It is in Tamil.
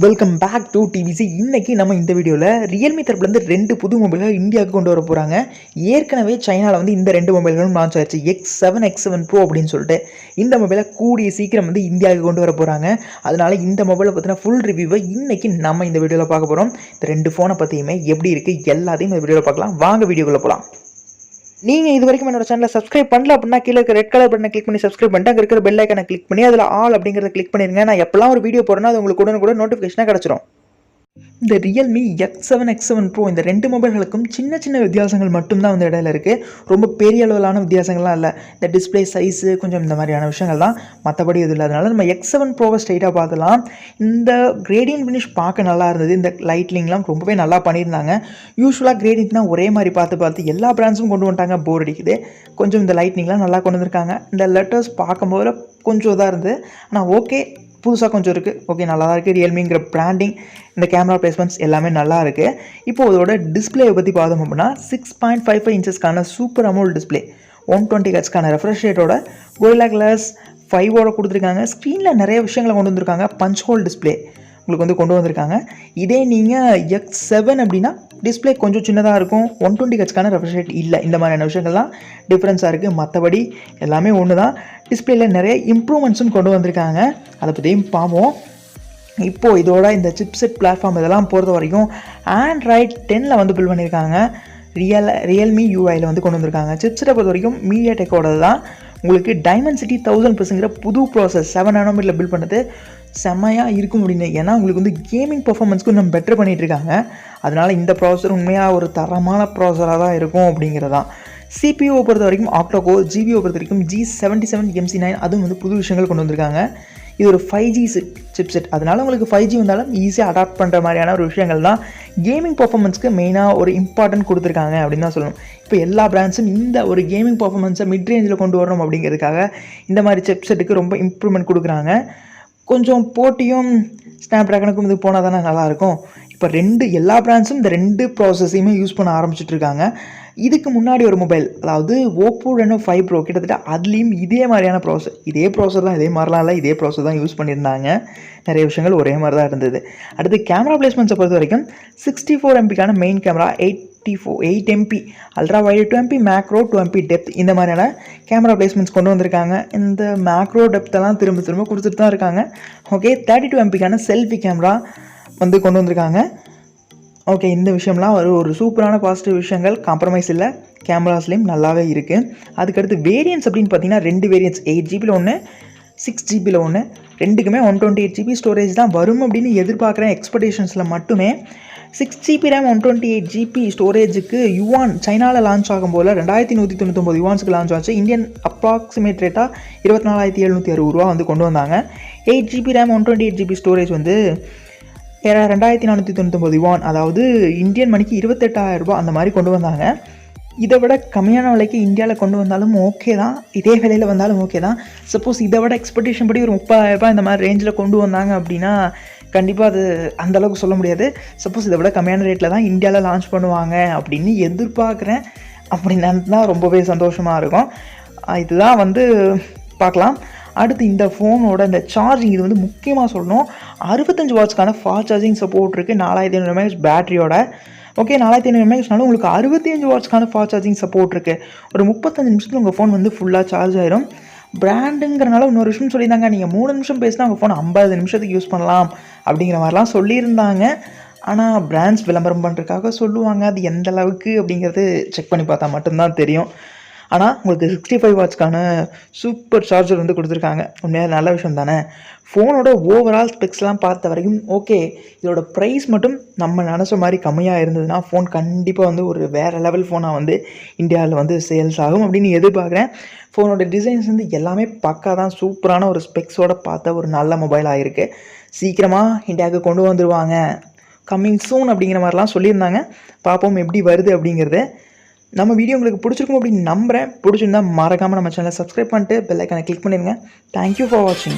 Welcome back to TBC. இன்னைக்கு நம்ம இந்த வீடியோவில் ரியல்மி தரப்புலேருந்து 2 புது மொபைல்கள் இந்தியாவுக்கு கொண்டு வர போகிறாங்க. ஏற்கனவே சைனாவில் வந்து இந்த 2 மொபைல்களும் லான்ச் ஆயிடுச்சு, X7, X7 Pro அப்படின்னு சொல்லிட்டு. இந்த மொபைலை கூடிய சீக்கிரம் வந்து இந்தியாவுக்கு கொண்டு வர போகிறாங்க. அதனால இந்த மொபைலை பற்றின ஃபுல் ரிவ்யூவை இன்னைக்கு நம்ம இந்த வீடியோவில் பார்க்க போகிறோம். இந்த 2 ஃபோனை பற்றியுமே எப்படி இருக்குது எல்லாத்தையும் இந்த வீடியோவில் பார்க்கலாம். வாங்க வீடியோக்குள்ளே போகலாம். நீங்கள் இது வரைக்கும் என்னோட சேனலை சப்ஸ்கிரைப் பண்ணல அப்படின்னா கீழே இருக்க ரெட் கலர் பட்டனை கிளிக் பண்ணி சப்ஸ்கிரைப் பண்ணிட்டு அங்கே இருக்கிற பெல் ஐக்கனை கிளிக் பண்ணி அதில் ஆல் அப்படிங்கிறத கிளிக் பண்ணிருங்க. நான் எப்பெல்லாம் ஒரு வீடியோ போடுறேன்னா அது உங்களுக்கு உடனே நோட்டிஃபிகேஷனாக கிடச்சிரும். இந்த ரியல்மி X7, X7 Pro இந்த 2 மொபைல்களுக்கும் சின்ன சின்ன வித்தியாசங்கள் மட்டும்தான் வந்து இடையில இருக்குது. ரொம்ப பெரிய அளவிலான வித்தியாசங்கள்லாம் இல்லை. இந்த டிஸ்பிளே சைஸு கொஞ்சம் இந்த மாதிரியான விஷயங்கள் தான், மற்றபடி எதுவும் இல்லை. அதனால நம்ம X7 Proவை ஸ்ட்ரைட்டாக பார்த்துலாம். இந்த கிரேடியன்ட் ஃபினிஷ் பார்க்க நல்லா இருந்தது. இந்த லைட்லிங்லாம் ரொம்பவே நல்லா பண்ணியிருந்தாங்க. யூஸ்வலாக கிரேடியன்ட்னா ஒரே மாதிரி பார்த்து எல்லா பிராண்ட்ஸும் கொண்டு வந்துட்டாங்க, போர் அடிக்குது. கொஞ்சம் இந்த லைட்னிங்லாம் நல்லா கொண்டு வந்திருக்காங்க. இந்த லெட்டர்ஸ் பார்க்கும்போது கொஞ்சம் இதாக இருந்தது, ஆனால் ஓகே, புதுசாக கொஞ்சம் இருக்குது, ஓகே, நல்லா தான் இருக்குது. ரியல்மிங்கிற பிராண்டிங், இந்த கேமரா பிளேஸ்மெண்ட்ஸ் எல்லாமே நல்லா இருக்குது. இப்போது இதோட டிஸ்பிளேயை பற்றி பார்த்தோம் அப்படின்னா 6.55 இன்ச்சஸ்க்கான சூப்பர் அமோல்ட் டிஸ்பிளே, 120 ஹெர்ட்ஸ்க்கான ரெஃப்ரெஷ் ரேட்டோட கோரில்லா கிளாஸ் 5ஓட கொடுத்துருக்காங்க. ஸ்க்ரீனில் நிறைய விஷயங்களை கொண்டு வந்திருக்காங்க. பஞ்ச் ஹோல் டிஸ்பிளே உங்களுக்கு வந்து கொண்டு வந்திருக்காங்க. இதே நீங்கள் X7 அப்படின்னா டிஸ்பிளே கொஞ்சம் சின்னதாக இருக்கும், 120 ஹெர்ட்ஸ்க்கான ரெஃப்ரெஷ் ரேட் இல்லை. இந்த மாதிரியான விஷயங்கள்லாம் டிஃப்ரென்ஸாக இருக்குது. மற்றபடி எல்லாமே ஒன்று தான். டிஸ்பிளேயில் நிறைய இம்ப்ரூவ்மெண்ட்ஸும் கொண்டு வந்திருக்காங்க, அதை பற்றியும் பார்ப்போம். இப்போது இதோட இந்த சிப்செட் பிளாட்ஃபார்ம் இதெல்லாம் பொறுத்த வரைக்கும் Android 10 வந்து பில்ட் பண்ணியிருக்காங்க. ரியல்மி யூஐயில் வந்து கொண்டு வந்திருக்காங்க. சிப்செட்டை பொறுத்த வரைக்கும் மீடியாடெக்கோட தான். உங்களுக்கு டைமண்ட்சிட்டி 1000+ங்கிற புது ப்ராசஸ் 7 nm பில்ட் பண்ணது செம்மையாக இருக்கும் அப்படின்னு. ஏன்னா உங்களுக்கு வந்து கேமிங் பர்ஃபார்மன்ஸ்க்கு இன்னும் பெட்டர் பண்ணிகிட்ருக்காங்க. அதனால் இந்த ப்ராசஸர் உண்மையாக ஒரு தரமான ப்ராசஸராக தான் இருக்கும் அப்படிங்கிறதான். சிபியூவை பொறுத்த வரைக்கும் ஆக்டோகோர், ஜிபியை பொறுத்த வரைக்கும் G77MC9, அதுவும் வந்து புது விஷயங்கள் கொண்டு வந்திருக்காங்க. இது ஒரு 5G சிப்செட், அதனால் உங்களுக்கு 5G வந்தாலும் ஈஸியாக அடாப்ட் பண்ணுற மாதிரியான ஒரு விஷயங்கள் தான். கேமிங் பர்ஃபார்மன்ஸ்க்கு மெயினாக ஒரு இம்பார்ட்டன்ட் கொடுத்துருக்காங்க அப்படின்னு தான் சொல்லணும். இப்போ எல்லா பிராண்ட்ஸும் இந்த ஒரு கேமிங் பர்ஃபார்மன்ஸை மிட் ரேஞ்சில் கொண்டு வரணும் அப்படிங்கிறதுக்காக இந்த மாதிரி சிப்செட்டுக்கு ரொம்ப இம்ப்ரூவ்மெண்ட் கொடுக்குறாங்க. கொஞ்சம் போட்டியும் ஸ்னாப்ட்ராகனுக்கும் இது போனால் தானே நல்லாயிருக்கும். இப்போ எல்லா பிராண்ட்ஸும் இந்த 2 ப்ராசஸையுமே யூஸ் பண்ண ஆரம்பிச்சிட்ருக்காங்க. இதுக்கு முன்னாடி ஒரு மொபைல், அதாவது Oppo Reno 5 Pro, கிட்டத்தட்ட அதுலேயும் இதே மாதிரியான இதே ப்ராசஸர் தான், இதே மாதிரிலாம் இல்லை, இதே ப்ராசஸர் தான் யூஸ் பண்ணியிருந்தாங்க. நிறைய விஷயங்கள் ஒரே மாதிரி தான் இருந்தது. அடுத்து கேமரா பிளேஸ்மெண்ட்ஸை பொறுத்த வரைக்கும் 64 MPக்கான main camera, 8 MP ultra wide, 2 MP macro, 2 MP depth, இந்த மாதிரியான கேமரா பிளேஸ்மெண்ட்ஸ் கொண்டு வந்திருக்காங்க. இந்த மேக்ரோ டெப்த்தெல்லாம் திரும்ப கொடுத்துட்டு தான் இருக்காங்க. ஓகே, 32 MPக்கான செல்ஃபி கேமரா வந்து கொண்டு வந்திருக்காங்க. ஓகே, இந்த விஷயம்லாம் ஒரு சூப்பரான பாசிட்டிவ் விஷயங்கள், காம்ப்ரமைஸ் இல்லை, கேமராஸ்லேயும் நல்லாவே இருக்குது. அதுக்கடுத்து வேரியன்ட்ஸ் அப்படின்னு பார்த்தீங்கன்னா 2 வேரியன்ட்ஸ், 8GB ஒன்று, 6GB ஒன்று. ரெண்டுக்குமே 128 GB ஸ்டோரேஜ் தான் வரும் அப்படின்னு எதிர்பார்க்குறேன். எக்ஸ்பெக்டேஷன்ஸில் மட்டுமே 6GB RAM 128 GB ஸ்டோரேஜுக்கு யுவான் சைனாவில் லான்ச் ஆகும் போல் 2199 யுவான்ஸுக்கு லான்ச் ஆச்சு. இந்தியன் அப்ராக்சிமேட் ரேட்டாக 24,760 வந்து கொண்டு வந்தாங்க. 8GB RAM 128 GB ஸ்டோரேஜ் வந்து 2499 யுவான், அதாவது இந்தியன் மணிக்கு 28,000 அந்த மாதிரி கொண்டு வந்தாங்க. இதை விட கம்மியான விலைக்கு இந்தியாவில் கொண்டு வந்தாலும் ஓகே தான், இதே விலையில் வந்தாலும் ஓகே தான். சப்போஸ் இதை விட எக்ஸ்பெக்டேஷன் படி ஒரு 30,000 இந்த மாதிரி ரேஞ்சில் கொண்டு வந்தாங்க அப்படின்னா கண்டிப்பாக அது அந்தளவுக்கு சொல்ல முடியாது. சப்போஸ் இதை விட கம்மியான ரேட்டில் தான் இந்தியாவில் லான்ச் பண்ணுவாங்க அப்படின்னு எதிர்பார்க்குறேன். அப்படின்னு தான் ரொம்பவே சந்தோஷமாக இருக்கும். இதுதான் வந்து பார்க்கலாம். அடுத்து இந்த ஃபோனோட இந்த சார்ஜிங், இது வந்து முக்கியமாக சொல்லணும். 65 வாட்ஸ்க்கான ஃபாஸ்ட் சார்ஜிங் சப்போர்ட் இருக்குது, 4500 mAh பேட்டரியோட. ஓகே, 4500 mAhனாலும் உங்களுக்கு 65 வாட்ஸ்க்கான ஃபாஸ்ட் சார்ஜிங் சப்போர்ட் இருக்குது. ஒரு 35 நிமிஷத்தில் உங்கள் ஃபோன் வந்து ஃபுல்லாக சார்ஜ் ஆயிரும். பிராண்டுங்கிறனால இன்னொரு விஷயம் சொல்லியிருந்தாங்க, நீங்கள் 3 நிமிஷம் பேசினா உங்கள் ஃபோன் 50 நிமிஷத்துக்கு யூஸ் பண்ணலாம் அப்படிங்கிற மாதிரிலாம் சொல்லியிருந்தாங்க. ஆனால் பிராண்ட்ஸ் விளம்பரம் பண்ணுறதுக்காக சொல்லுவாங்க, அது எந்த அளவுக்கு அப்படிங்கிறது செக் பண்ணி பார்த்தா மட்டும்தான் தெரியும். ஆனால் உங்களுக்கு 65 வாட்ஸ்க்கான சூப்பர் சார்ஜர் வந்து கொடுத்துருக்காங்க. உண்மையாக நல்ல விஷயம் தானே. ஃபோனோட ஓவரால் ஸ்பெக்ஸ்லாம் பார்த்த வரைக்கும் ஓகே. இதோட ப்ரைஸ் மட்டும் நம்ம நினச்ச மாதிரி கம்மியாக இருந்ததுன்னா ஃபோன் கண்டிப்பாக வந்து ஒரு வேறு லெவல் ஃபோனாக வந்து இந்தியாவில் வந்து சேல்ஸ் ஆகும் அப்படின்னு எதிர்பார்க்குறேன். ஃபோனோட டிசைன்ஸ் வந்து எல்லாமே பக்கா தான், சூப்பரான ஒரு ஸ்பெக்ஸோடு பார்த்த ஒரு நல்ல மொபைலாக இருக்குது. சீக்கிரமாக இந்தியாவுக்கு கொண்டு வந்துடுவாங்க, கம்மிங் சூன் அப்படிங்கிற மாதிரிலாம் சொல்லியிருந்தாங்க. பார்ப்போம் எப்படி வருது அப்படிங்கிறது. நம்ம வீடியோ உங்களுக்கு பிடிச்சிருக்கும் அப்படின்னு நம்புகிறேன். பிடிச்சிருந்தா மறக்காமல் நம்ம சேனலை சப்ஸ்கிரைப் பண்ணிட்டு பெல் ஐக்கானை கிளிக் பண்ணிடுங்க. தேங்க்யூ ஃபார் வாட்சிங்.